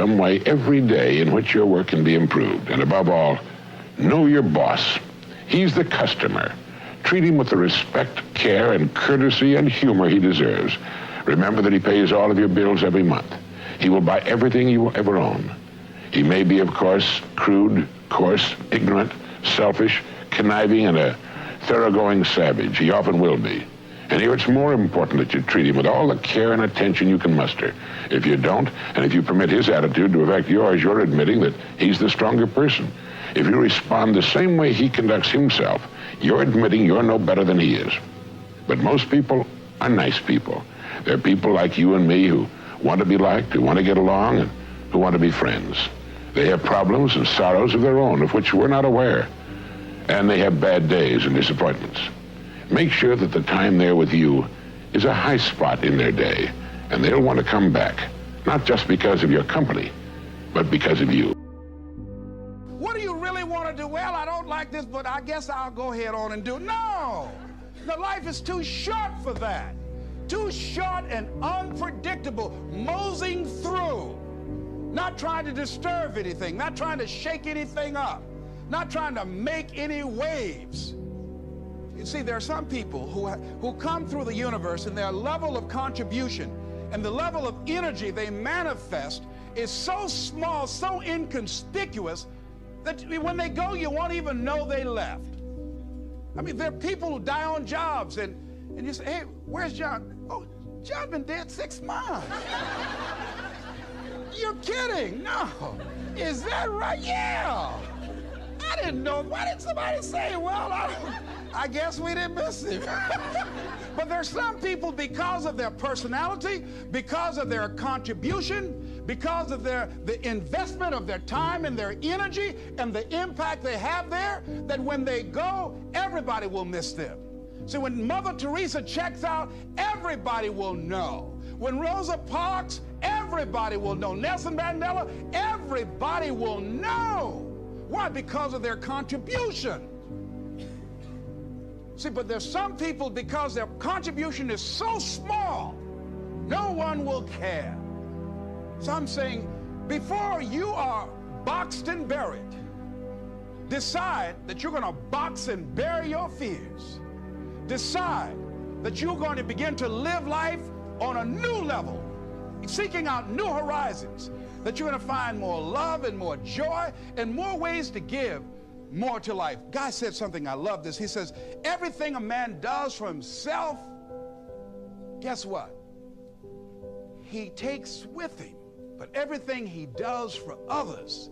some way every day in which your work can be improved. And above all, know your boss. He's the customer. Treat him with the respect, care, and courtesy and humor he deserves. Remember that he pays all of your bills every month. He will buy everything you will ever own. He may be, of course, crude, coarse, ignorant, selfish, conniving, and a thoroughgoing savage. He often will be. And here it's more important that you treat him with all the care and attention you can muster. If you don't, and if you permit his attitude to affect yours, you're admitting that he's the stronger person. If you respond the same way he conducts himself, you're admitting you're no better than he is. But most people are nice people. They're people like you and me who want to be liked, who want to get along, and who want to be friends. They have problems and sorrows of their own, of which we're not aware. And they have bad days and disappointments. Make sure that the time they're with you is a high spot in their day, and they'll want to come back, not just because of your company, but because of you. What do you really want to do? Well, I don't like this, but I guess I'll go ahead on and do it. No! The life is too short for that. Too short and unpredictable, moseying through. Not trying to disturb anything, not trying to shake anything up, not trying to make any waves. You see, there are some people who come through the universe, and their level of contribution and the level of energy they manifest is so small, so inconspicuous, that when they go, you won't even know they left. I mean, there are people who die on jobs, and you say, hey, where's John? Oh, John's been dead 6 months. You're kidding. No. Is that right? Yeah. I didn't know. Why didn't somebody say, well, I guess we didn't miss him. But there's some people, because of their personality, because of their contribution, because of the investment of their time and their energy and the impact they have there, that when they go, everybody will miss them. So when Mother Teresa checks out, everybody will know. When Rosa Parks, everybody will know. Nelson Mandela, everybody will know. Why? Because of their contribution. See, but there's some people, because their contribution is so small, no one will care. So I'm saying, before you are boxed and buried, decide that you're going to box and bury your fears. Decide that you're going to begin to live life on a new level, seeking out new horizons, that you're going to find more love and more joy and more ways to give more to life. Guy said something, I love this. He says, everything a man does for himself, guess what? He takes with him. But everything he does for others,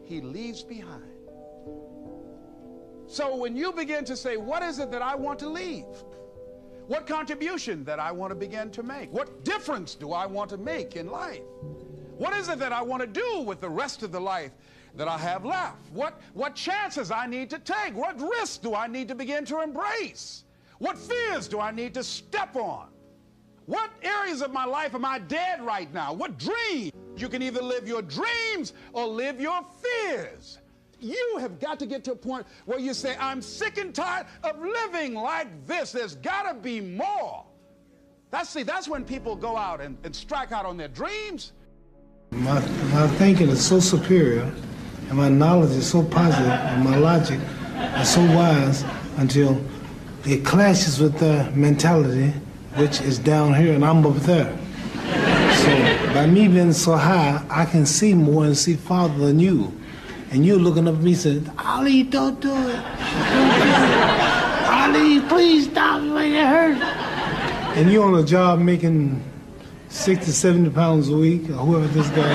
he leaves behind. So when you begin to say, what is it that I want to leave? What contribution that I want to begin to make? What difference do I want to make in life? What is it that I want to do with the rest of the life that I have left? What chances I need to take? What risks do I need to begin to embrace? What fears do I need to step on? What areas of my life am I dead right now? What dreams? You can either live your dreams or live your fears. You have got to get to a point where you say, I'm sick and tired of living like this. There's got to be more. That's when people go out and strike out on their dreams. My thinking is so superior, and my knowledge is so positive, and my logic is so wise until it clashes with their mentality, which is down here and I'm up there. So by me being so high, I can see more and see farther than you. And you're looking up at me saying, Ali, don't do it. Ali, please stop me when it hurts. And you're on a job making 60, 70 pounds a week, or whoever this guy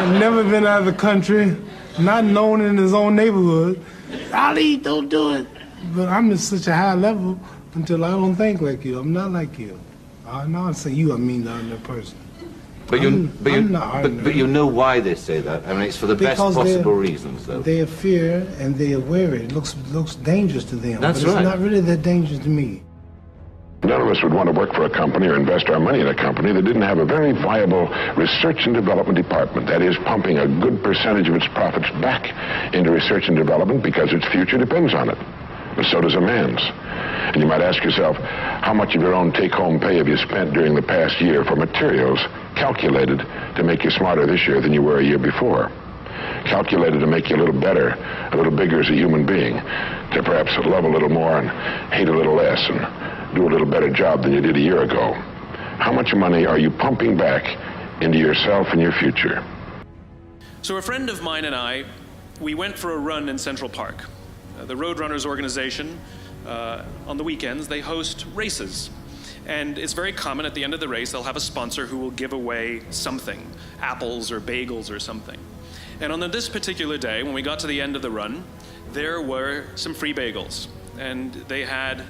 is. Never been out of the country, not known in his own neighborhood. Ali, don't do it. But I'm at such a high level until I don't think like you. I'm not like you. No, I say you, I mean the other person. But you know why they say that. I mean, it's for the best possible reasons, though. They fear and they are wary. It looks dangerous to them. That's but right. It's not really that dangerous to me. None of us would want to work for a company or invest our money in a company that didn't have a very viable research and development department. That is, pumping a good percentage of its profits back into research and development because its future depends on it. But so does a man's. And you might ask yourself, how much of your own take-home pay have you spent during the past year for materials calculated to make you smarter this year than you were a year before. Calculated to make you a little better, a little bigger as a human being, to perhaps love a little more and hate a little less and do a little better job than you did a year ago. How much money are you pumping back into yourself and your future? So a friend of mine and I, we went for a run in Central Park. The Roadrunners organization, on the weekends, they host races. And it's very common at the end of the race, they'll have a sponsor who will give away something, apples or bagels or something. And on this particular day, when we got to the end of the run, there were some free bagels. And they had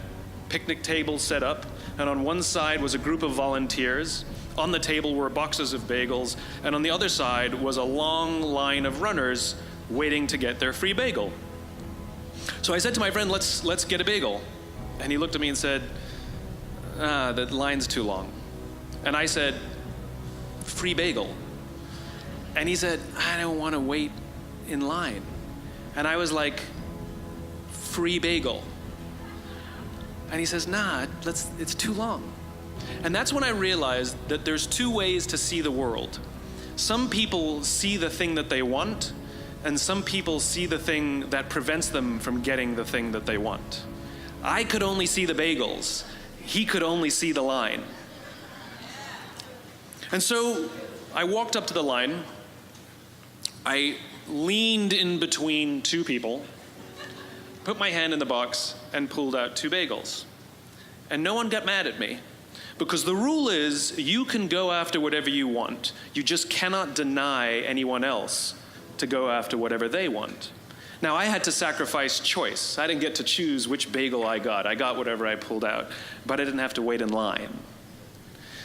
picnic tables set up, and on one side was a group of volunteers. On the table were boxes of bagels, and on the other side was a long line of runners waiting to get their free bagel. So I said to my friend, let's get a bagel. And he looked at me and said, the line's too long. And I said, free bagel. And he said, I don't want to wait in line. And I was like, free bagel. And he says, nah, it's too long. And that's when I realized that there's two ways to see the world. Some people see the thing that they want, and some people see the thing that prevents them from getting the thing that they want. I could only see the bagels. He could only see the line. And so I walked up to the line. I leaned in between two people, put my hand in the box, and pulled out two bagels. And no one got mad at me, because the rule is you can go after whatever you want. You just cannot deny anyone else to go after whatever they want. Now, I had to sacrifice choice. I didn't get to choose which bagel I got. I got whatever I pulled out, but I didn't have to wait in line.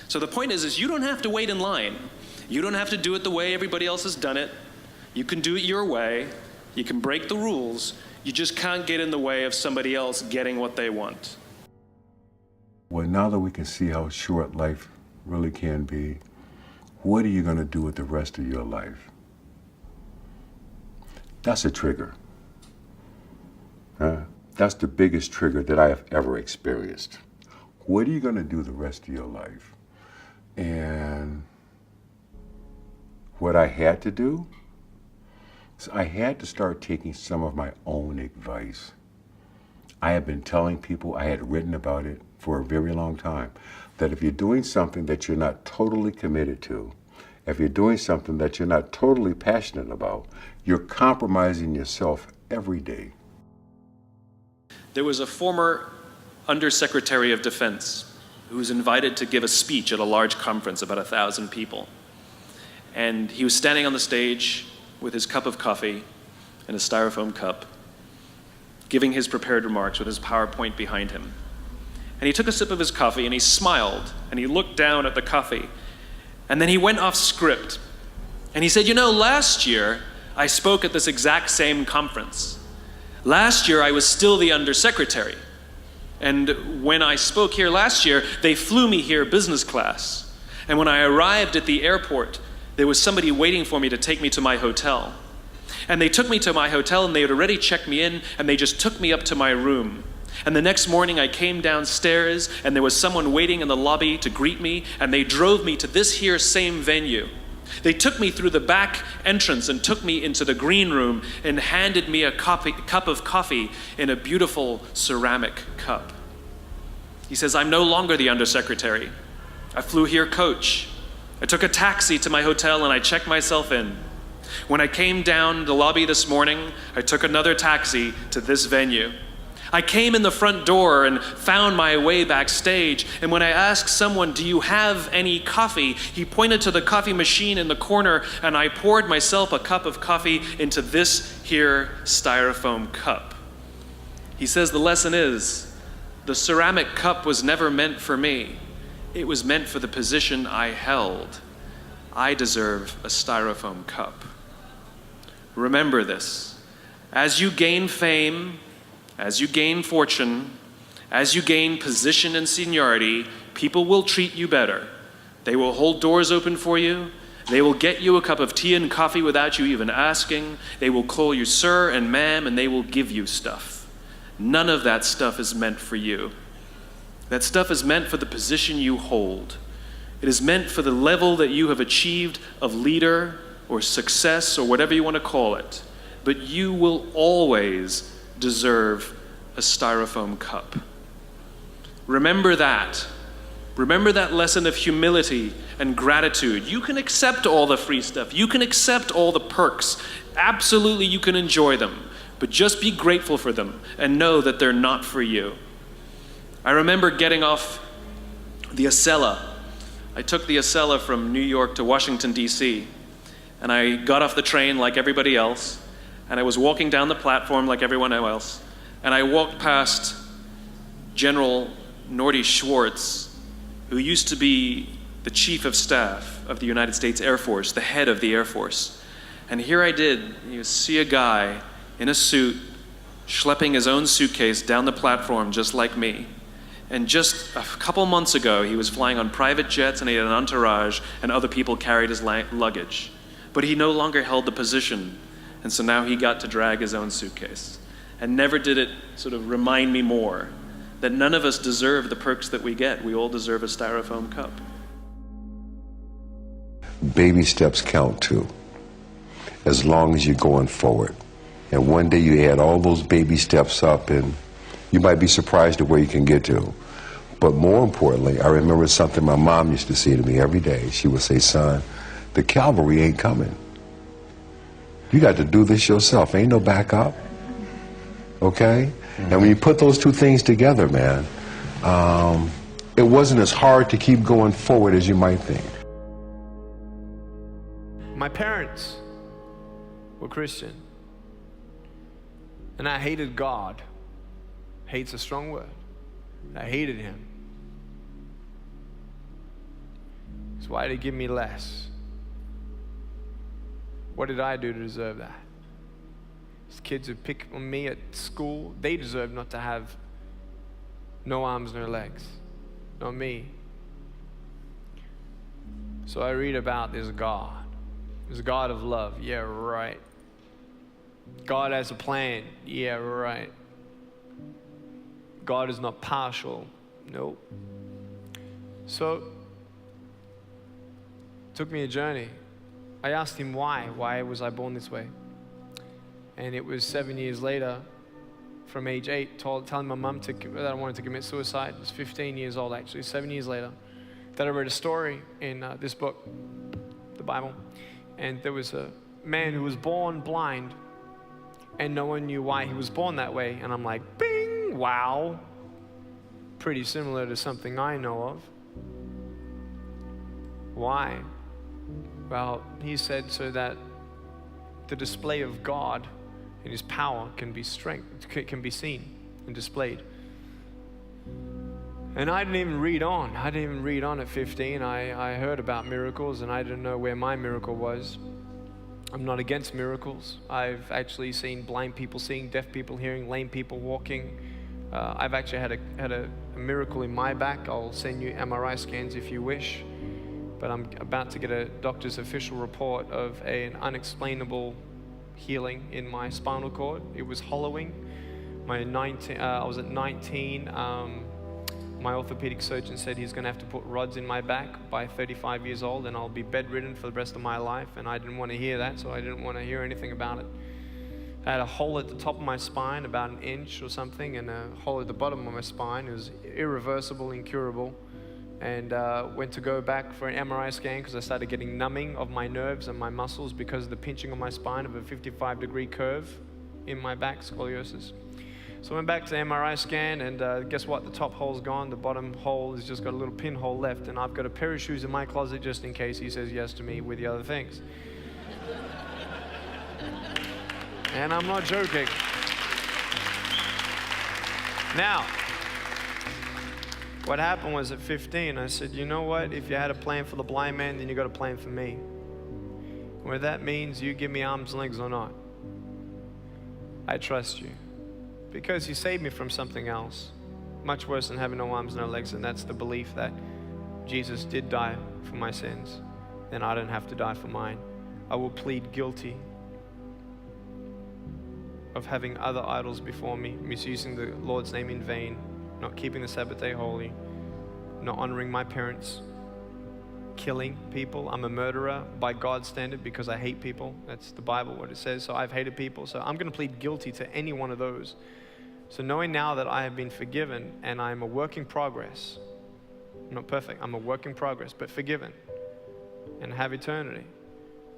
So the point is you don't have to wait in line. You don't have to do it the way everybody else has done it. You can do it your way. You can break the rules. You just can't get in the way of somebody else getting what they want. Well, now that we can see how short life really can be, what are you going to do with the rest of your life? That's a trigger. That's the biggest trigger that I have ever experienced. What are you going to do the rest of your life? And what I had to do is I had to start taking some of my own advice. I have been telling people, I had written about it for a very long time, that if you're doing something that you're not totally committed to, if you're doing something that you're not totally passionate about, you're compromising yourself every day. There was a former Undersecretary of Defense who was invited to give a speech at a large conference, about 1,000 people. And he was standing on the stage with his cup of coffee and a styrofoam cup, giving his prepared remarks with his PowerPoint behind him. And he took a sip of his coffee and he smiled and he looked down at the coffee. And then he went off script. And he said, last year I spoke at this exact same conference. Last year I was still the undersecretary. And when I spoke here last year, they flew me here business class. And when I arrived at the airport, there was somebody waiting for me to take me to my hotel. And they took me to my hotel and they had already checked me in and they just took me up to my room. And the next morning I came downstairs and there was someone waiting in the lobby to greet me and they drove me to this here same venue. They took me through the back entrance and took me into the green room and handed me a cup of coffee in a beautiful ceramic cup. He says, I'm no longer the undersecretary. I flew here coach. I took a taxi to my hotel and I checked myself in. When I came down the lobby this morning, I took another taxi to this venue. I came in the front door and found my way backstage, and when I asked someone, do you have any coffee? He pointed to the coffee machine in the corner, and I poured myself a cup of coffee into this here styrofoam cup. He says the lesson is, the ceramic cup was never meant for me. It was meant for the position I held. I deserve a styrofoam cup. Remember this. As you gain fame, as you gain fortune, as you gain position and seniority, people will treat you better. They will hold doors open for you. They will get you a cup of tea and coffee without you even asking. They will call you sir and ma'am, and they will give you stuff. None of that stuff is meant for you. That stuff is meant for the position you hold. It is meant for the level that you have achieved of leader or success or whatever you want to call it. But you will always deserve a styrofoam cup. Remember that. Remember that lesson of humility and gratitude. You can accept all the free stuff. You can accept all the perks. Absolutely, you can enjoy them. But just be grateful for them and know that they're not for you. I remember getting off the Acela. I took the Acela from New York to Washington, D.C. And I got off the train like everybody else. And I was walking down the platform like everyone else. And I walked past General Norty Schwartz, who used to be the chief of staff of the United States Air Force, the head of the Air Force. And here I did, you see a guy in a suit schlepping his own suitcase down the platform just like me. And just a couple months ago, he was flying on private jets and he had an entourage and other people carried his luggage. But he no longer held the position, and so now he got to drag his own suitcase. And never did it sort of remind me more that none of us deserve the perks that we get. We all deserve a styrofoam cup. Baby steps count too, as long as you're going forward. And one day you add all those baby steps up and you might be surprised at where you can get to. But more importantly, I remember something my mom used to say to me every day. She would say, son, the cavalry ain't coming. You got to do this yourself. Ain't no backup. Okay? And when you put those two things together, man, it wasn't as hard to keep going forward as you might think. My parents were Christian, and I hated God. Hate's a strong word. I hated him. So why did he give me less? What did I do to deserve that? These kids who pick on me at school, they deserve not to have no arms, no legs. Not me. So I read about this God. There's a God of love. Yeah, right. God has a plan. Yeah, right. God is not partial. Nope. So, it took me a journey. I asked him why. Why was I born this way? And it was 7 years later, from age 8, telling my mum that I wanted to commit suicide. I was 15 years old, actually, 7 years later, that I read a story in this book, the Bible. And there was a man who was born blind, and no one knew why he was born that way. And I'm like, bing, wow. Pretty similar to something I know of. Why? Well, he said so that the display of God and his power can be seen and displayed. And I didn't even read on. I didn't even read on at 15. I heard about miracles, and I didn't know where my miracle was. I'm not against miracles. I've actually seen blind people seeing, deaf people hearing, lame people walking. I've actually had a miracle in my back. I'll send you MRI scans if you wish. But I'm about to get a doctor's official report of an unexplainable healing in my spinal cord. It was hollowing. I was at 19. My orthopedic surgeon said he's going to have to put rods in my back by 35 years old, and I'll be bedridden for the rest of my life. And I didn't want to hear that, so I didn't want to hear anything about it. I had a hole at the top of my spine, about an inch or something, and a hole at the bottom of my spine. It was irreversible, incurable. And went to go back for an MRI scan because I started getting numbing of my nerves and my muscles because of the pinching of my spine of a 55-degree curve in my back, scoliosis. So I went back to the MRI scan, and guess what? The top hole's gone. The bottom hole has just got a little pinhole left, and I've got a pair of shoes in my closet just in case he says yes to me with the other things. And I'm not joking. Now, what happened was at 15, I said, you know what? If you had a plan for the blind man, then you got a plan for me. Whether that means you give me arms and legs or not, I trust you. Because you saved me from something else, much worse than having no arms, no legs, and that's the belief that Jesus did die for my sins, then I don't have to die for mine. I will plead guilty of having other idols before me, misusing the Lord's name in vain, not keeping the Sabbath day holy, not honoring my parents, killing people. I'm a murderer by God's standard because I hate people. That's the Bible, what it says. So I've hated people. So I'm going to plead guilty to any one of those. So knowing now that I have been forgiven and I'm a work in progress, I'm not perfect, I'm a work in progress, but forgiven and have eternity.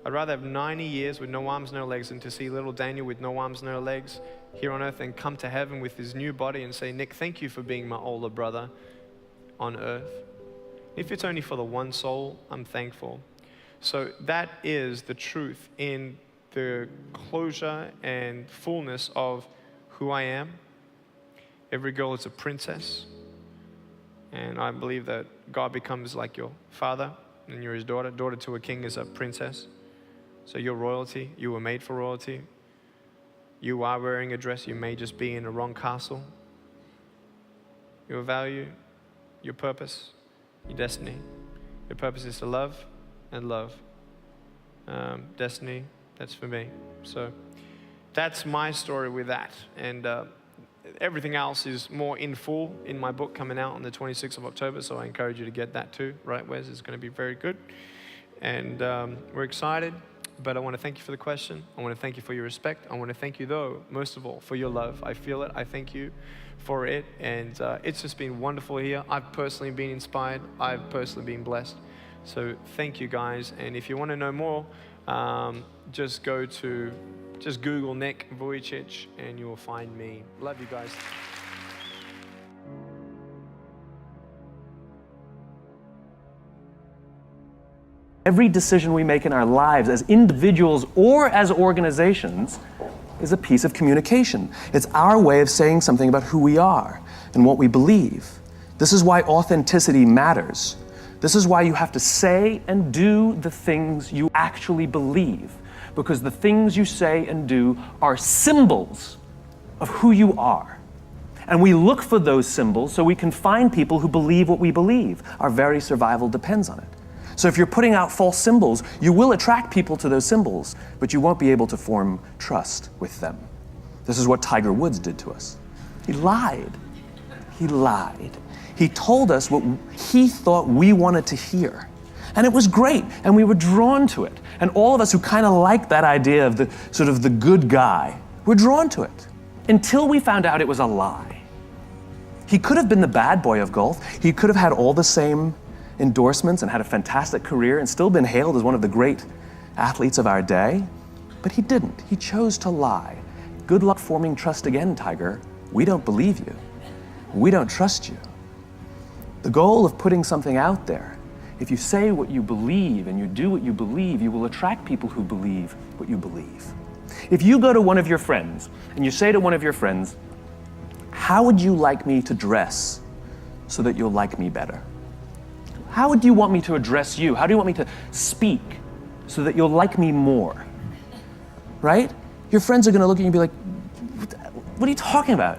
I'd rather have 90 years with no arms, no legs than to see little Daniel with no arms, no legs here on earth and come to heaven with his new body and say, Nick, thank you for being my older brother on earth. If it's only for the one soul, I'm thankful. So that is the truth in the closure and fullness of who I am. Every girl is a princess. And I believe that God becomes like your father and you're his daughter. Daughter to a king is a princess. So you're royalty. You were made for royalty. You are wearing a dress. You may just be in the wrong castle. Your value, your purpose, your destiny. Your purpose is to love and love. Destiny, that's for me. So that's my story with that. And everything else is more in full in my book coming out on the 26th of October. So I encourage you to get that too, right, Wes? It's going to be very good. And we're excited. But I want to thank you for the question. I want to thank you for your respect. I want to thank you, though, most of all, for your love. I feel it. I thank you for it. And it's just been wonderful here. I've personally been inspired. I've personally been blessed. So thank you, guys. And if you want to know more, just Google Nick Vujicic and you'll find me. Love you guys. Every decision we make in our lives as individuals or as organizations is a piece of communication. It's our way of saying something about who we are and what we believe. This is why authenticity matters. This is why you have to say and do the things you actually believe, because the things you say and do are symbols of who you are. And we look for those symbols so we can find people who believe what we believe. Our very survival depends on it. So if you're putting out false symbols, you will attract people to those symbols, but you won't be able to form trust with them. This is what Tiger Woods did to us. He lied. He lied. He told us what he thought we wanted to hear. And it was great, and we were drawn to it. And all of us who kind of like that idea of the sort of the good guy, were drawn to it, until we found out it was a lie. He could have been the bad boy of golf. He could have had all the same endorsements and had a fantastic career and still been hailed as one of the great athletes of our day, but he didn't. He chose to lie. Good luck forming trust again, Tiger. We don't believe you. We don't trust you. The goal of putting something out there, if you say what you believe and you do what you believe, you will attract people who believe what you believe. If you go to one of your friends and you say to one of your friends, how would you like me to dress so that you'll like me better? How would you want me to address you? How do you want me to speak so that you'll like me more? Right? Your friends are going to look at you and be like, what are you talking about?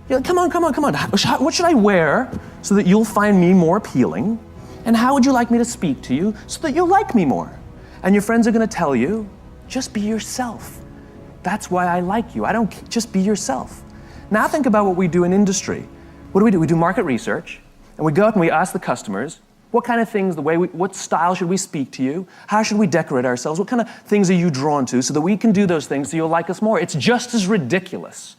You're like, come on. What should I wear so that you'll find me more appealing? And how would you like me to speak to you so that you'll like me more? And your friends are going to tell you, just be yourself. That's why I like you. Just be yourself. Now think about what we do in industry. What do? We do market research, and we go out and we ask the customers, what kind of things, what style should we speak to you? How should we decorate ourselves? What kind of things are you drawn to so that we can do those things so you'll like us more? It's just as ridiculous.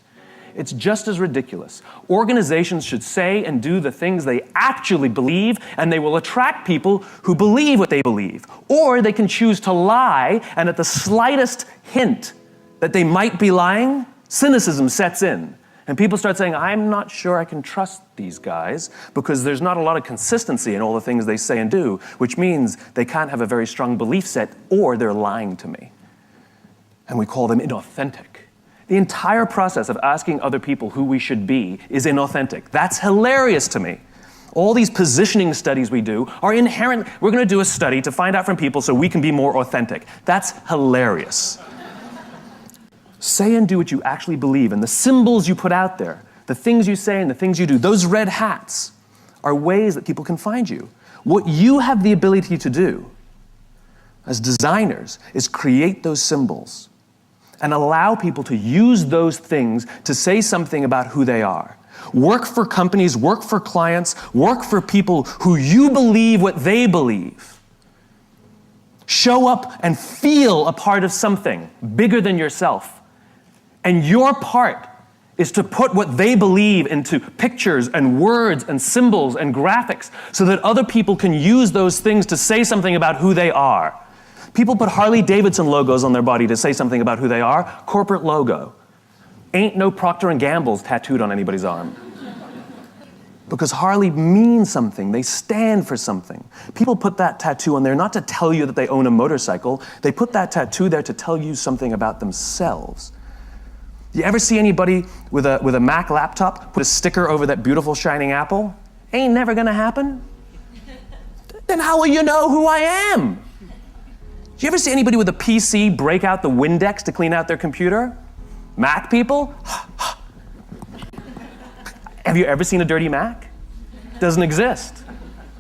It's just as ridiculous. Organizations should say and do the things they actually believe, and they will attract people who believe what they believe. Or they can choose to lie, and at the slightest hint that they might be lying, cynicism sets in. And people start saying, I'm not sure I can trust these guys because there's not a lot of consistency in all the things they say and do, which means they can't have a very strong belief set or they're lying to me. And we call them inauthentic. The entire process of asking other people who we should be is inauthentic. That's hilarious to me. All these positioning studies we do are inherent. We're going to do a study to find out from people so we can be more authentic. That's hilarious. Say and do what you actually believe, and the symbols you put out there, the things you say and the things you do, those red hats are ways that people can find you. What you have the ability to do as designers is create those symbols and allow people to use those things to say something about who they are. Work for companies, work for clients, work for people who you believe what they believe. Show up and feel a part of something bigger than yourself. And your part is to put what they believe into pictures and words and symbols and graphics so that other people can use those things to say something about who they are. People put Harley-Davidson logos on their body to say something about who they are. Corporate logo. Ain't no Procter & Gamble's tattooed on anybody's arm. Because Harley means something. They stand for something. People put that tattoo on there not to tell you that they own a motorcycle. They put that tattoo there to tell you something about themselves. You ever see anybody with a Mac laptop put a sticker over that beautiful shining apple? Ain't never gonna happen. Then how will you know who I am? Do you ever see anybody with a PC break out the Windex to clean out their computer? Mac people? Have you ever seen a dirty Mac? Doesn't exist.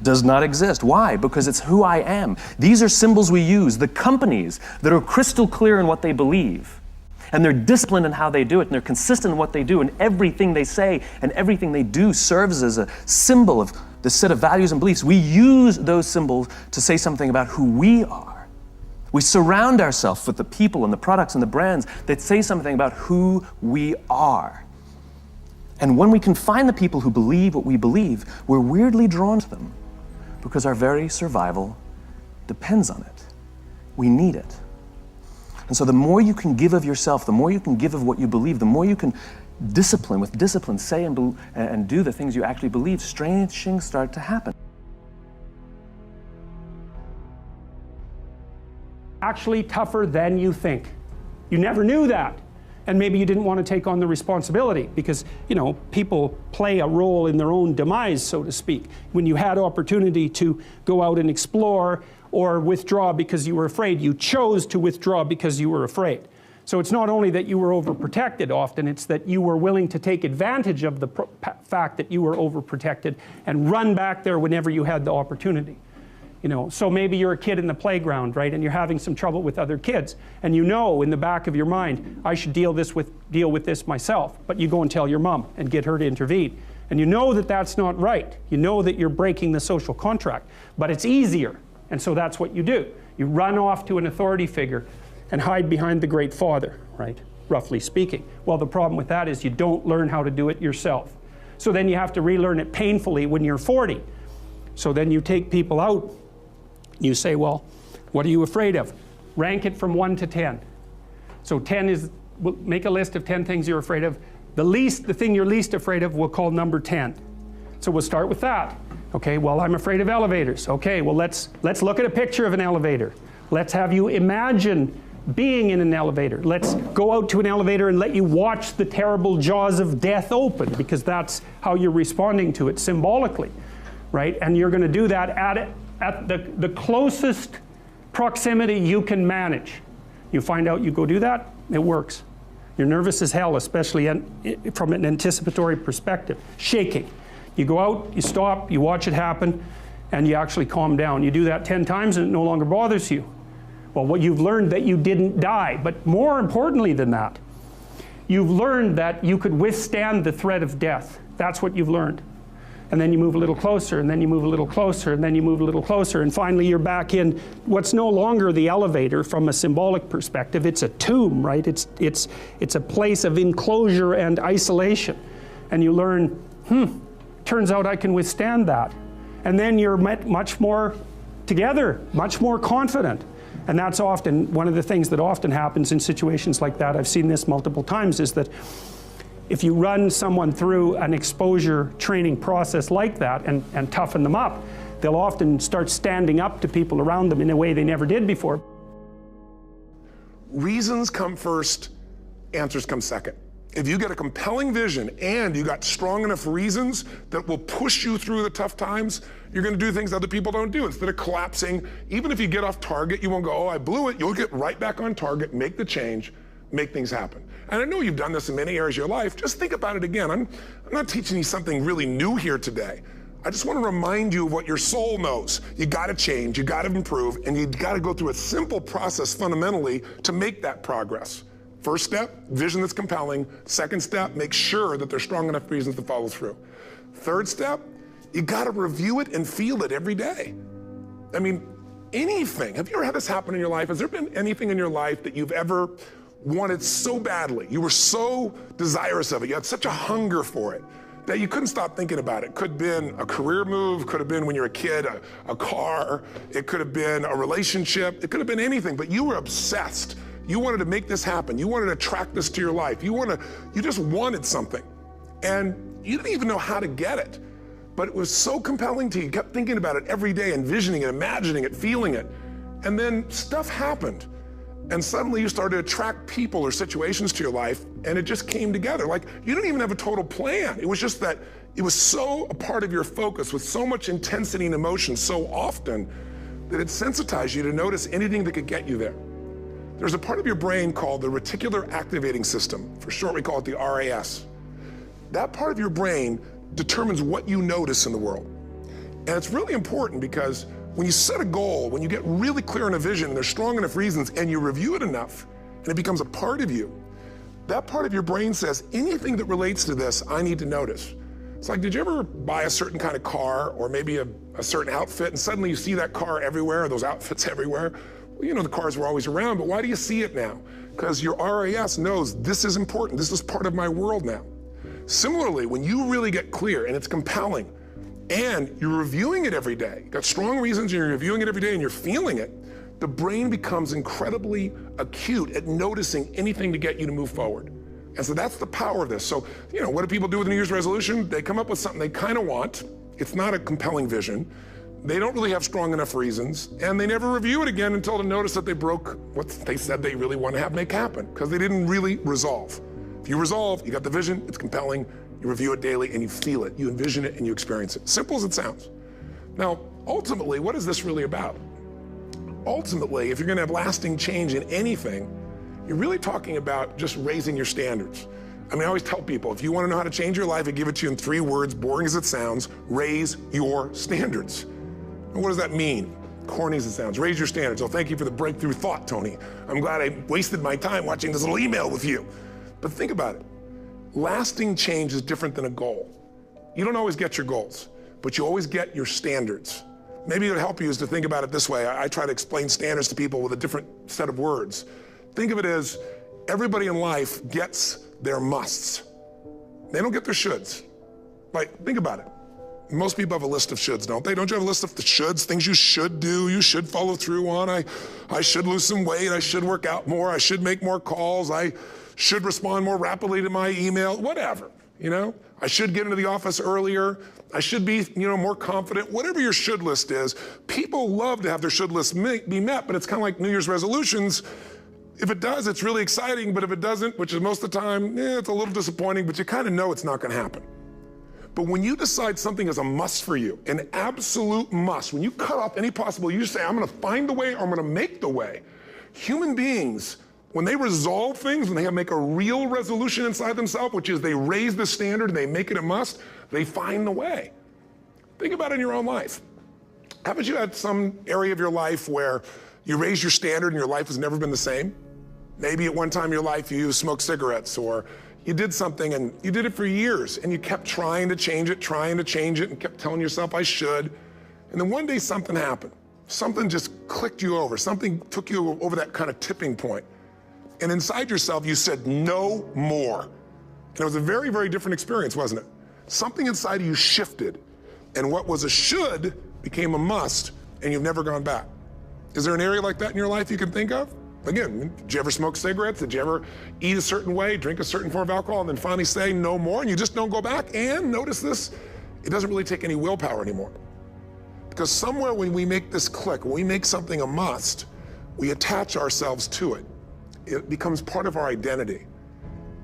Does not exist. Why? Because it's who I am. These are symbols we use. The companies that are crystal clear in what they believe, and they're disciplined in how they do it, and they're consistent in what they do, and everything they say and everything they do serves as a symbol of the set of values and beliefs. We use those symbols to say something about who we are. We surround ourselves with the people and the products and the brands that say something about who we are. And when we can find the people who believe what we believe, we're weirdly drawn to them because our very survival depends on it. We need it. And so the more you can give of yourself, the more you can give of what you believe, the more you can with discipline, say and do the things you actually believe, strange things start to happen. Actually tougher than you think. You never knew that. And maybe you didn't want to take on the responsibility because, you know, people play a role in their own demise, so to speak. When you had opportunity to go out and explore or withdraw because you were afraid, you chose to withdraw because you were afraid. So it's not only that you were overprotected often, it's that you were willing to take advantage of the fact that you were overprotected and run back there whenever you had the opportunity. You know, so maybe you're a kid in the playground, right, and you're having some trouble with other kids, and you know in the back of your mind, I should deal with this myself, but you go and tell your mom and get her to intervene. And you know that that's not right. You know that you're breaking the social contract, but it's easier, and so that's what you do. You run off to an authority figure and hide behind the Great Father, right, roughly speaking. Well, the problem with that is you don't learn how to do it yourself. So then you have to relearn it painfully when you're 40. So then you take people out. You say, well, what are you afraid of? Rank it from 1 to 10. So 10 is, we'll make a list of 10 things you're afraid of. The thing you're least afraid of we'll call number 10. So we'll start with that. Okay, well, I'm afraid of elevators. Okay, well, let's look at a picture of an elevator. Let's have you imagine being in an elevator. Let's go out to an elevator and let you watch the terrible jaws of death open, because that's how you're responding to it symbolically, right? And you're going to do that at the closest proximity you can manage. You find out you go do that, it works. You're nervous as hell, especially from an anticipatory perspective. Shaking. You go out, you stop, you watch it happen, and you actually calm down. You do that 10 times and it no longer bothers you. Well, what you've learned that you didn't die, but more importantly than that, you've learned that you could withstand the threat of death. That's what you've learned. And then you move a little closer, and then you move a little closer, and then you move a little closer, and finally you're back in what's no longer the elevator from a symbolic perspective. It's a tomb, right? It's a place of enclosure and isolation. And you learn, turns out I can withstand that. And then you're much more together, much more confident. And that's often one of the things that often happens in situations like that. I've seen this multiple times, is that if you run someone through an exposure training process like that and toughen them up, they'll often start standing up to people around them in a way they never did before. Reasons come first, answers come second. If you get a compelling vision and you got strong enough reasons that will push you through the tough times, you're going to do things other people don't do. Instead of collapsing, even if you get off target, you won't go, oh, I blew it. You'll get right back on target, make the change, make things happen. And I know you've done this in many areas of your life. Just think about it again. I'm not teaching you something really new here today. I just want to remind you of what your soul knows. You got to change, you got to improve, and you got to go through a simple process fundamentally to make that progress. First step, vision that's compelling. Second step, make sure that there's strong enough reasons to follow through. Third step, you got to review it and feel it every day. I mean, anything. Have you ever had this happen in your life? Has there been anything in your life that you've ever wanted so badly? You were so desirous of it. You had such a hunger for it that you couldn't stop thinking about it. Could have been a career move, could have been when you were a kid, a car, it could have been a relationship, it could have been anything, but you were obsessed. You wanted to make this happen. You wanted to attract this to your life. You just wanted something. And you didn't even know how to get it. But it was so compelling to you. You kept thinking about it every day, envisioning it, imagining it, feeling it. And then stuff happened. And suddenly you started to attract people or situations to your life, and it just came together. Like, you didn't even have a total plan. It was just that it was so a part of your focus with so much intensity and emotion so often that it sensitized you to notice anything that could get you there. There's a part of your brain called the reticular activating system. For short, we call it the RAS. That part of your brain determines what you notice in the world. And it's really important because when you set a goal, when you get really clear on a vision, and there's strong enough reasons, and you review it enough, and it becomes a part of you, that part of your brain says, anything that relates to this, I need to notice. It's like, did you ever buy a certain kind of car, or maybe a certain outfit, and suddenly you see that car everywhere, or those outfits everywhere? Well, you know the cars were always around, but why do you see it now? Because your RAS knows this is important, this is part of my world now. Similarly, when you really get clear and it's compelling, and you're reviewing it every day, you've got strong reasons, and you're reviewing it every day, and you're feeling it, the brain becomes incredibly acute at noticing anything to get you to move forward. And so that's the power of this. So, you know, what do people do with a New Year's resolution? They come up with something they kind of want. It's not a compelling vision. They don't really have strong enough reasons, and they never review it again until they notice that they broke what they said they really want to make happen, because they didn't really resolve. If you resolve, you got the vision, it's compelling, you review it daily, and you feel it, you envision it, and you experience it. Simple as it sounds. Now, ultimately, what is this really about? Ultimately, if you're gonna have lasting change in anything, you're really talking about just raising your standards. I mean, I always tell people, if you wanna know how to change your life, I give it to you in 3 words, boring as it sounds: raise your standards. And what does that mean? Corny as it sounds. Raise your standards. Oh, thank you for the breakthrough thought, Tony. I'm glad I wasted my time watching this little email with you. But think about it. Lasting change is different than a goal. You don't always get your goals, but you always get your standards. Maybe it would help you is to think about it this way. I try to explain standards to people with a different set of words. Think of it as everybody in life gets their musts. They don't get their shoulds. Like, think about it. Most people have a list of shoulds, don't they? Don't you have a list of the shoulds, things you should do, you should follow through on? I should lose some weight, I should work out more, I should make more calls, I should respond more rapidly to my email, whatever, you know? I should get into the office earlier, I should be, more confident. Whatever your should list is, people love to have their should list be met, but it's kind of like New Year's resolutions. If it does, it's really exciting, but if it doesn't, which is most of the time, it's a little disappointing, but you kind of know it's not gonna happen. But when you decide something is a must for you, an absolute must, when you cut off any possible, you say, I'm gonna find the way, or I'm gonna make the way. Human beings, when they resolve things, when they make a real resolution inside themselves, which is they raise the standard and they make it a must, they find the way. Think about it in your own life. Haven't you had some area of your life where you raised your standard and your life has never been the same? Maybe at one time in your life you smoked cigarettes, or you did something and you did it for years and you kept trying to change it, and kept telling yourself, I should. And then one day something happened. Something just clicked you over. Something took you over that kind of tipping point. And inside yourself, you said, no more. And it was a very, very different experience, wasn't it? Something inside of you shifted. And what was a should became a must, and you've never gone back. Is there an area like that in your life you can think of? Again, did you ever smoke cigarettes? Did you ever eat a certain way, drink a certain form of alcohol, and then finally say no more, and you just don't go back? And notice this, it doesn't really take any willpower anymore. Because somewhere when we make this click, when we make something a must, we attach ourselves to it. It becomes part of our identity.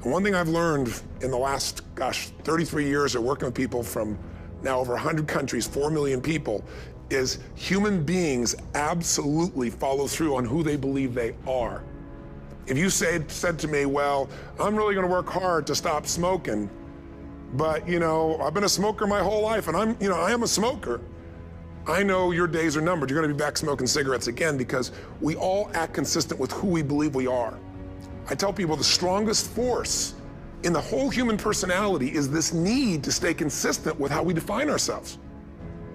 And one thing I've learned in the last, 33 years of working with people from now over 100 countries, 4 million people, is human beings absolutely follow through on who they believe they are. If you said to me, well, I'm really gonna work hard to stop smoking, but I've been a smoker my whole life and I am a smoker, I know your days are numbered. You're gonna be back smoking cigarettes again, because we all act consistent with who we believe we are. I tell people the strongest force in the whole human personality is this need to stay consistent with how we define ourselves.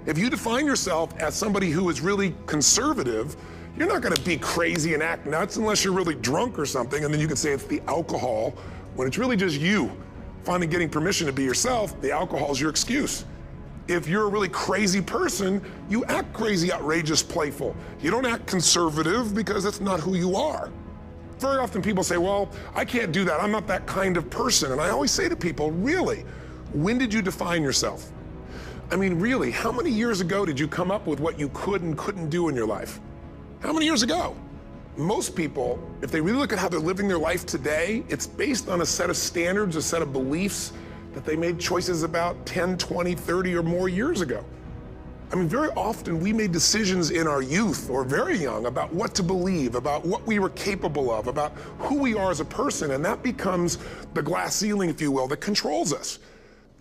If you define yourself as somebody who is really conservative, you're not gonna be crazy and act nuts unless you're really drunk or something, and then you can say it's the alcohol, when it's really just you finally getting permission to be yourself. The alcohol is your excuse. If you're a really crazy person, you act crazy, outrageous, playful. You don't act conservative because that's not who you are. Very often people say, well, I can't do that. I'm not that kind of person. And I always say to people, really, when did you define yourself? I mean, really, how many years ago did you come up with what you could and couldn't do in your life? How many years ago? Most people, if they really look at how they're living their life today, it's based on a set of standards, a set of beliefs that they made choices about 10, 20, 30 or more years ago. I mean, very often we made decisions in our youth or very young about what to believe, about what we were capable of, about who we are as a person, and that becomes the glass ceiling, if you will, that controls us.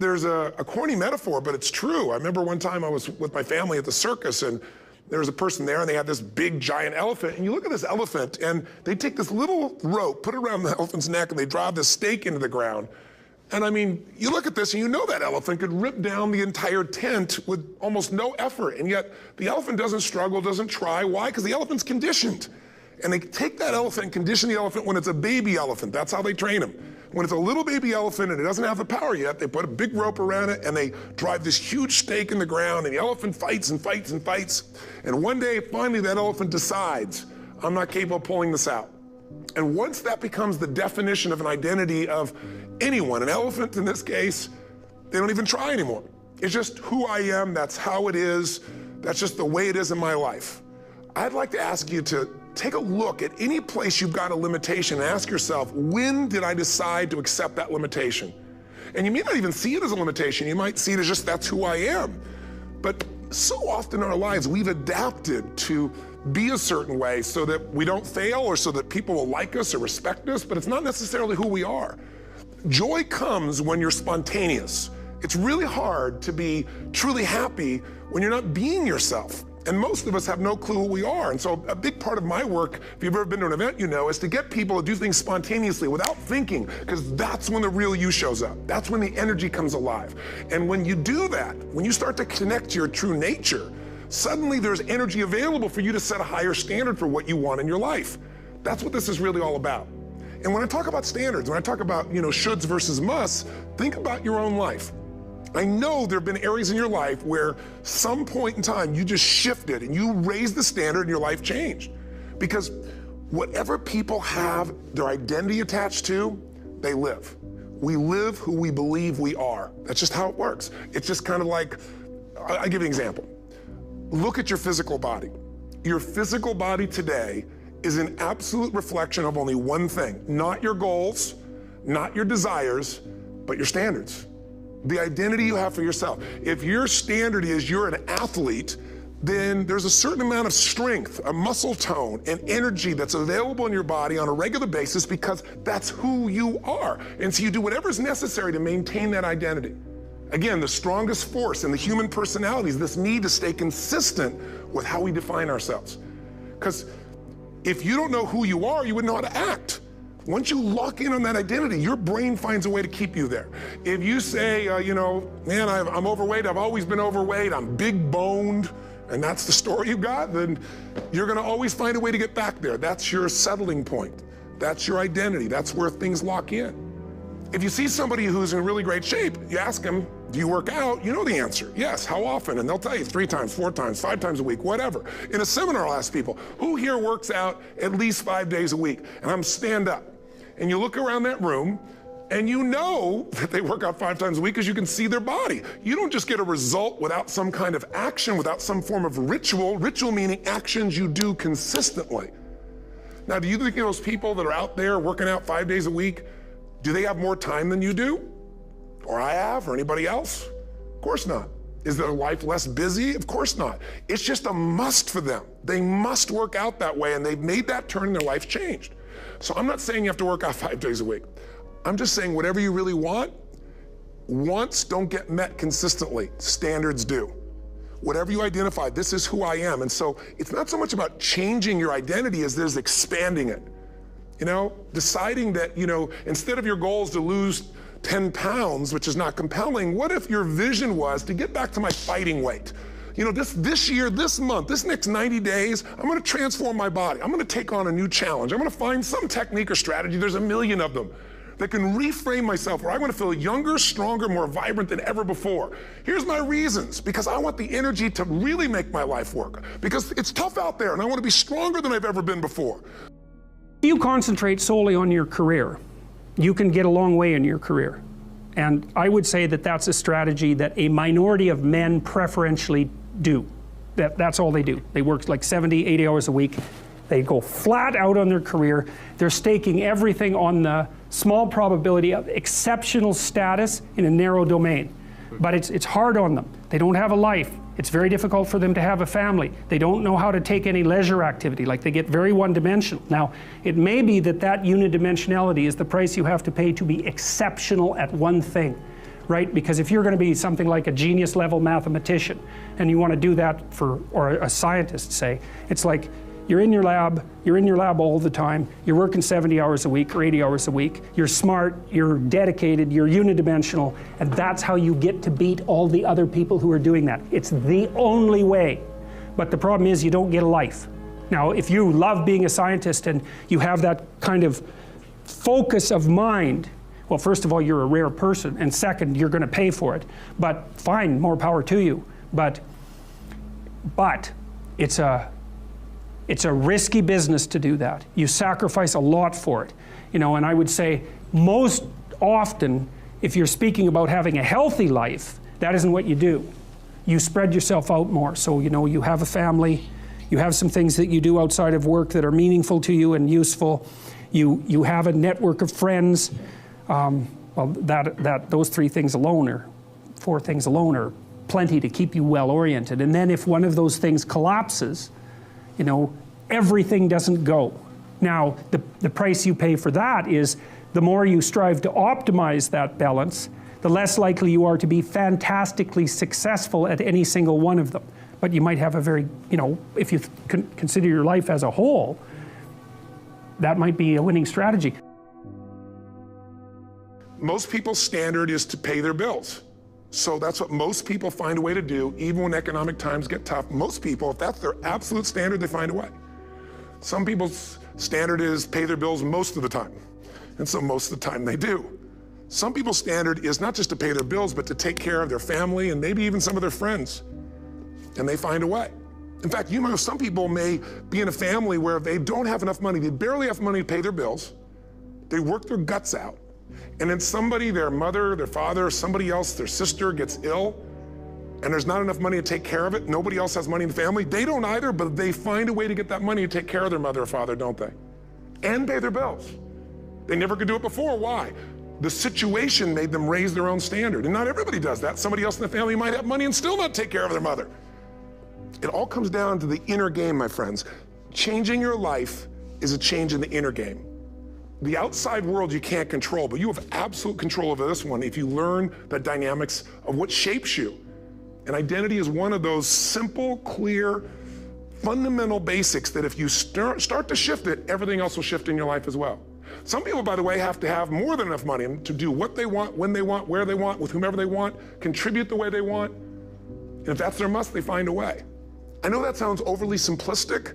There's a corny metaphor, but it's true. I remember one time I was with my family at the circus, and there was a person there, and they had this big, giant elephant. And you look at this elephant, and they take this little rope, put it around the elephant's neck, and they drive this stake into the ground. And I mean, you look at this, and you know that elephant could rip down the entire tent with almost no effort. And yet, the elephant doesn't struggle, doesn't try. Why? Because the elephant's conditioned. And they take that elephant and condition the elephant when it's a baby elephant. That's how they train them. When it's a little baby elephant and it doesn't have the power yet, they put a big rope around it and they drive this huge stake in the ground, and the elephant fights and fights and fights. And one day, finally, that elephant decides, I'm not capable of pulling this out. And once that becomes the definition of an identity of anyone, an elephant in this case, they don't even try anymore. It's just who I am, that's how it is, that's just the way it is in my life. I'd like to ask you to take a look at any place you've got a limitation and ask yourself, when did I decide to accept that limitation? And you may not even see it as a limitation. You might see it as just, that's who I am. But so often in our lives, we've adapted to be a certain way so that we don't fail or so that people will like us or respect us, but it's not necessarily who we are. Joy comes when you're spontaneous. It's really hard to be truly happy when you're not being yourself. And most of us have no clue who we are. And so a big part of my work, if you've ever been to an event, you know, is to get people to do things spontaneously without thinking, because that's when the real you shows up. That's when the energy comes alive. And when you do that, when you start to connect to your true nature, suddenly there's energy available for you to set a higher standard for what you want in your life. That's what this is really all about. And when I talk about standards, when I talk about, shoulds versus musts, think about your own life. I know there have been areas in your life where some point in time you just shifted and you raised the standard and your life changed. Because whatever people have their identity attached to, they live. We live who we believe we are. That's just how it works. It's just kind of like, I'll give you an example. Look at your physical body. Your physical body today is an absolute reflection of only one thing, not your goals, not your desires, but your standards. The identity you have for yourself. If your standard is you're an athlete, then there's a certain amount of strength, a muscle tone, and energy that's available in your body on a regular basis because that's who you are. And so you do whatever is necessary to maintain that identity. Again, the strongest force in the human personality is this need to stay consistent with how we define ourselves. Because if you don't know who you are, you wouldn't know how to act. Once you lock in on that identity, your brain finds a way to keep you there. If you say, man, I'm overweight, I've always been overweight, I'm big boned, and that's the story you got, then you're gonna always find a way to get back there. That's your settling point. That's your identity. That's where things lock in. If you see somebody who's in really great shape, you ask them, do you work out? You know the answer. Yes, how often? And they'll tell you 3 times, 4 times, 5 times a week, whatever. In a seminar, I'll ask people, who here works out at least 5 days a week? And I'm stand up. And you look around that room, and you know that they work out 5 times a week because you can see their body. You don't just get a result without some kind of action, without some form of ritual. Ritual meaning actions you do consistently. Now, do you think those people that are out there working out 5 days a week, do they have more time than you do? Or I have, or anybody else? Of course not. Is their life less busy? Of course not. It's just a must for them. They must work out that way, and they've made that turn and their life changed. So I'm not saying you have to work out 5 days a week. I'm just saying whatever you really want, wants don't get met consistently. Standards do. Whatever you identify, this is who I am. And so it's not so much about changing your identity as there's expanding it. Deciding that, instead of your goal is to lose 10 pounds, which is not compelling, what if your vision was to get back to my fighting weight? you know, this year, this month, this next 90 days, I'm gonna transform my body. I'm gonna take on a new challenge. I'm gonna find some technique or strategy, there's a million of them, that can reframe myself where I want to feel younger, stronger, more vibrant than ever before. Here's my reasons, because I want the energy to really make my life work, because it's tough out there and I want to be stronger than I've ever been before. If you concentrate solely on your career, you can get a long way in your career. And I would say that that's a strategy that a minority of men preferentially do. That's all they do. They work like 70, 80 hours a week. They go flat out on their career. They're staking everything on the small probability of exceptional status in a narrow domain. But it's hard on them. They don't have a life. It's very difficult for them to have a family. They don't know how to take any leisure activity, like they get very one-dimensional. Now, it may be that that unidimensionality is the price you have to pay to be exceptional at one thing, right? Because if you're going to be something like a genius level mathematician, and you want to do that or a scientist, say, it's like, you're in your lab all the time, you're working 70 hours a week or 80 hours a week, you're smart, you're dedicated, you're unidimensional, and that's how you get to beat all the other people who are doing that. It's the only way. But the problem is you don't get a life. Now, if you love being a scientist and you have that kind of focus of mind, well, first of all, you're a rare person, and second, you're going to pay for it. But fine, more power to you. But it's a risky business to do that. You sacrifice a lot for it. You know, and I would say most often, if you're speaking about having a healthy life, that isn't what you do. You spread yourself out more. So, you know, you have a family, you have some things that you do outside of work that are meaningful to you and useful. You have a network of friends. Well, those 3 things alone, or 4 things alone, are plenty to keep you well oriented. And then if one of those things collapses, you know, everything doesn't go. Now, the price you pay for that is the more you strive to optimize that balance, the less likely you are to be fantastically successful at any single one of them. But you might have a very, you know, if you consider your life as a whole, that might be a winning strategy. Most people's standard is to pay their bills. So that's what most people find a way to do, even when economic times get tough. Most people, if that's their absolute standard, they find a way. Some people's standard is pay their bills most of the time. And so most of the time they do. Some people's standard is not just to pay their bills, but to take care of their family and maybe even some of their friends. And they find a way. In fact, you know, some people may be in a family where they don't have enough money, they barely have money to pay their bills. They work their guts out. And then somebody, their mother, their father, somebody else, their sister gets ill, and there's not enough money to take care of it. Nobody else has money in the family. They don't either, but they find a way to get that money to take care of their mother or father, don't they? And pay their bills. They never could do it before. Why? The situation made them raise their own standard. And not everybody does that. Somebody else in the family might have money and still not take care of their mother. It all comes down to the inner game, my friends. Changing your life is a change in the inner game. The outside world you can't control, but you have absolute control over this one if you learn the dynamics of what shapes you. And identity is one of those simple, clear, fundamental basics that if you start to shift it, everything else will shift in your life as well. Some people, by the way, have to have more than enough money to do what they want, when they want, where they want, with whomever they want, contribute the way they want. And if that's their must, they find a way. I know that sounds overly simplistic,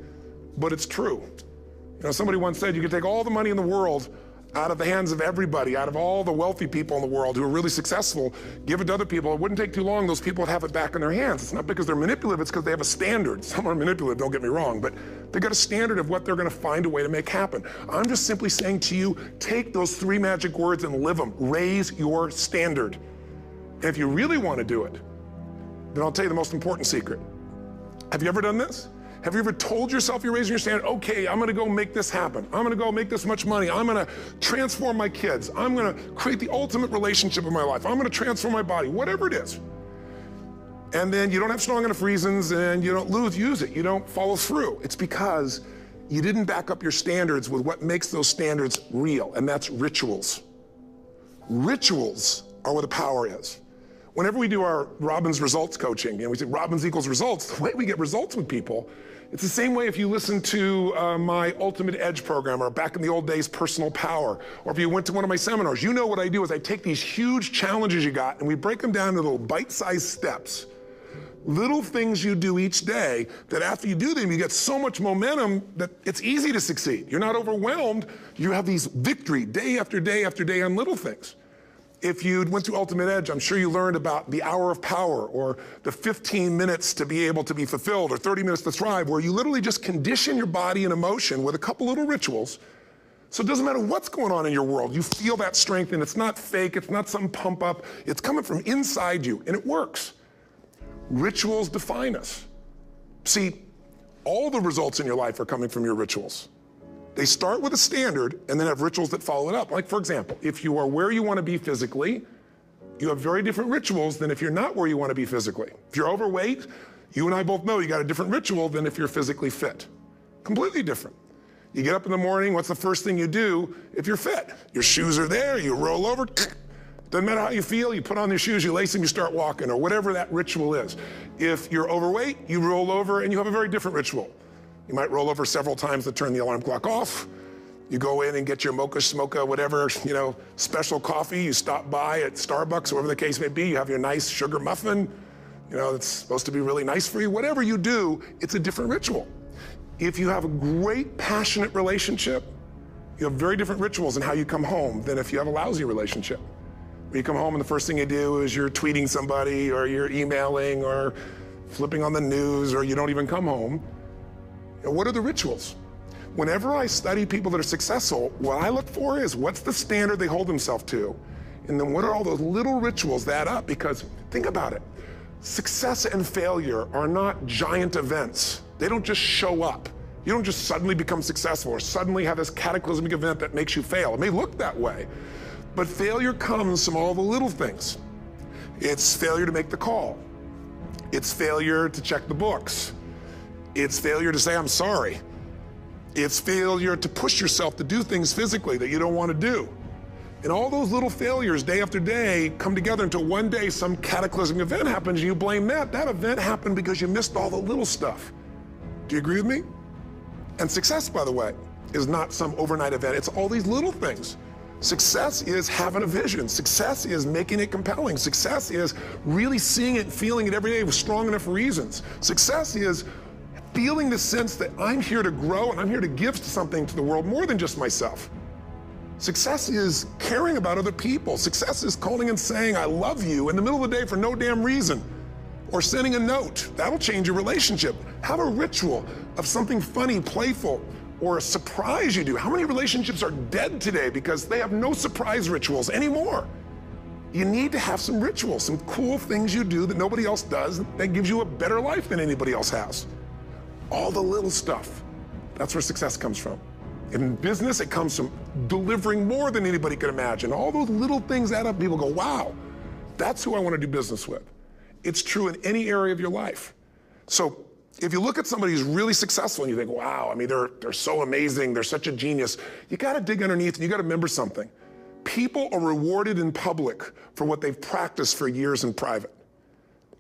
but it's true. You know, somebody once said you could take all the money in the world out of the hands of everybody, out of all the wealthy people in the world who are really successful, give it to other people. It wouldn't take too long, those people would have it back in their hands. It's not because they're manipulative, it's because they have a standard. Some are manipulative, don't get me wrong, but they got a standard of what they're gonna find a way to make happen. I'm just simply saying to you, take those 3 magic words and live them. Raise your standard. And if you really wanna do it, then I'll tell you the most important secret. Have you ever done this? Have you ever told yourself you're raising your standard? Okay, I'm gonna go make this happen. I'm gonna go make this much money. I'm gonna transform my kids. I'm gonna create the ultimate relationship in my life. I'm gonna transform my body, whatever it is. And then you don't have strong enough reasons and you don't use it. You don't follow through. It's because you didn't back up your standards with what makes those standards real, and that's rituals. Rituals are where the power is. Whenever we do our Robbins results coaching, and we say Robbins equals results, the way we get results with people, it's the same way if you listen to my Ultimate Edge program, or back in the old days, Personal Power, or if you went to one of my seminars. You know what I do is I take these huge challenges you got and we break them down into little bite-sized steps Little things you do each day that after you do them, you get so much momentum that it's easy to succeed. You're not overwhelmed. You have these victory day after day after day on little things. If you went through Ultimate Edge, I'm sure you learned about the hour of power, or the 15 minutes to be able to be fulfilled, or 30 minutes to thrive, where you literally just condition your body and emotion with a couple little rituals. So it doesn't matter what's going on in your world, you feel that strength, and it's not fake, it's not some pump up, it's coming from inside you, and it works. Rituals define us. See, all the results in your life are coming from your rituals. They start with a standard and then have rituals that follow it up. Like, for example, if you are where you want to be physically, you have very different rituals than if you're not where you want to be physically. If you're overweight, you and I both know you got a different ritual than if you're physically fit. Completely different. You get up in the morning, what's the first thing you do if you're fit? Your shoes are there, you roll over, doesn't matter how you feel, you put on your shoes, you lace them, you start walking, or whatever that ritual is. If you're overweight, you roll over and you have a very different ritual. You might roll over several times to turn the alarm clock off. You go in and get your mocha, smocha, whatever, special coffee. You stop by at Starbucks, whatever the case may be. You have your nice sugar muffin. It's supposed to be really nice for you. Whatever you do, it's a different ritual. If you have a great, passionate relationship, you have very different rituals in how you come home than if you have a lousy relationship. When you come home and the first thing you do is you're tweeting somebody, or you're emailing, or flipping on the news, or you don't even come home. What are the rituals? Whenever I study people that are successful, what I look for is what's the standard they hold themselves to, and then what are all those little rituals that add up? Because think about it, success and failure are not giant events. They don't just show up. You don't just suddenly become successful or suddenly have this cataclysmic event that makes you fail. It may look that way, but failure comes from all the little things. It's failure to make the call. It's failure to check the books. It's failure to say, I'm sorry. It's failure to push yourself to do things physically that you don't want to do. And all those little failures day after day come together until one day some cataclysmic event happens and you blame that. That event happened because you missed all the little stuff. Do you agree with me? And success, by the way, is not some overnight event. It's all these little things. Success is having a vision. Success is making it compelling. Success is really seeing it and feeling it every day with strong enough reasons. Success is feeling the sense that I'm here to grow and I'm here to give something to the world more than just myself. Success is caring about other people. Success is calling and saying, I love you in the middle of the day for no damn reason. Or sending a note. That'll change your relationship. Have a ritual of something funny, playful, or a surprise you do. How many relationships are dead today because they have no surprise rituals anymore? You need to have some rituals, some cool things you do that nobody else does that gives you a better life than anybody else has. All the little stuff. That's where success comes from. In business, it comes from delivering more than anybody could imagine. All those little things add up. People go, wow, that's who I want to do business with. It's true in any area of your life. So if you look at somebody who's really successful and you think, wow, I mean, they're so amazing, they're such a genius, you got to dig underneath and you got to remember something. People are rewarded in public for what they've practiced for years in private.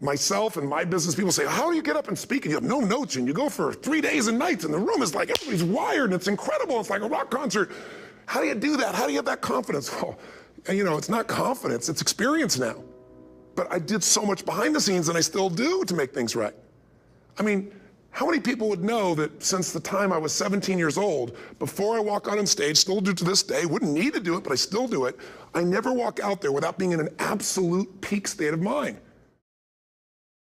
Myself and my business people say, how do you get up and speak and you have no notes and you go for 3 days and nights and the room is like, everybody's wired and it's incredible. It's like a rock concert. How do you do that? How do you have that confidence? Well, it's not confidence, it's experience now. But I did so much behind the scenes and I still do to make things right. I mean, how many people would know that since the time I was 17 years old, before I walk out on stage, still do to this day, wouldn't need to do it, but I still do it, I never walk out there without being in an absolute peak state of mind.